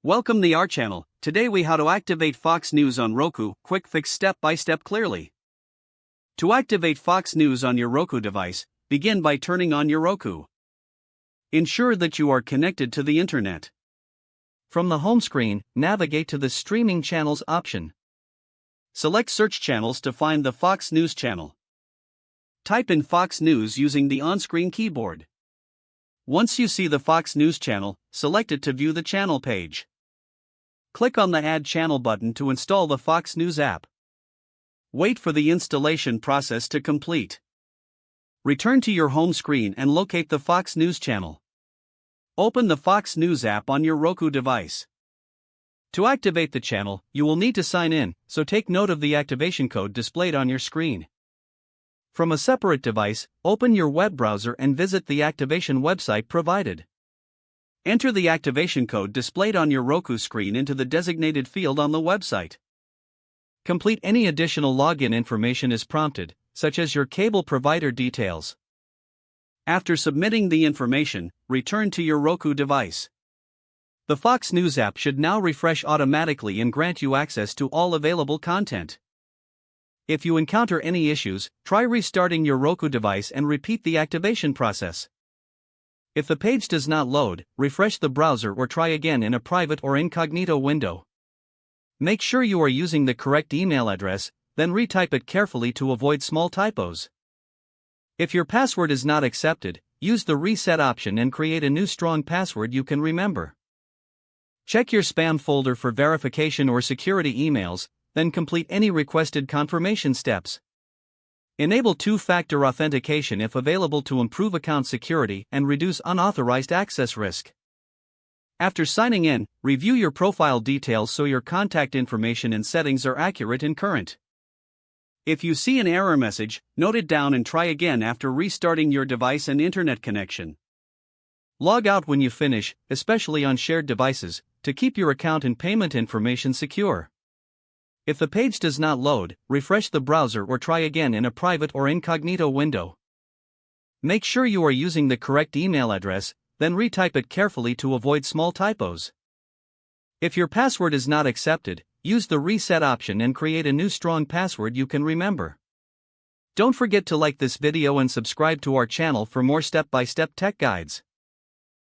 Welcome to our channel. Today we how to activate Fox News on Roku. Quick fix step by step clearly. To activate Fox News on your Roku device, begin by turning on your Roku. Ensure that you are connected to the internet. From the home screen, navigate to the Streaming Channels option. Select Search Channels to find the Fox News channel. Type in Fox News using the on-screen keyboard. Once you see the Fox News channel, select it to view the channel page. Click on the Add Channel button to install the Fox News app. Wait for the installation process to complete. Return to your home screen and locate the Fox News channel. Open the Fox News app on your Roku device. To activate the channel, you will need to sign in, so take note of the activation code displayed on your screen. From a separate device, open your web browser and visit the activation website provided. Enter the activation code displayed on your Roku screen into the designated field on the website. Complete any additional login information as prompted, such as your cable provider details. After submitting the information, return to your Roku device. The Fox News app should now refresh automatically and grant you access to all available content. If you encounter any issues, try restarting your Roku device and repeat the activation process. If the page does not load, refresh the browser or try again in a private or incognito window. Make sure you are using the correct email address, then retype it carefully to avoid small typos. If your password is not accepted, use the reset option and create a new strong password you can remember. Check your spam folder for verification or security emails, then complete any requested confirmation steps. Enable two-factor authentication if available to improve account security and reduce unauthorized access risk. After signing in, review your profile details so your contact information and settings are accurate and current. If you see an error message, note it down and try again after restarting your device and internet connection. Log out when you finish, especially on shared devices, to keep your account and payment information secure. If the page does not load, refresh the browser or try again in a private or incognito window. Make sure you are using the correct email address, then retype it carefully to avoid small typos. If your password is not accepted, use the reset option and create a new strong password you can remember. Don't forget to like this video and subscribe to our channel for more step-by-step tech guides.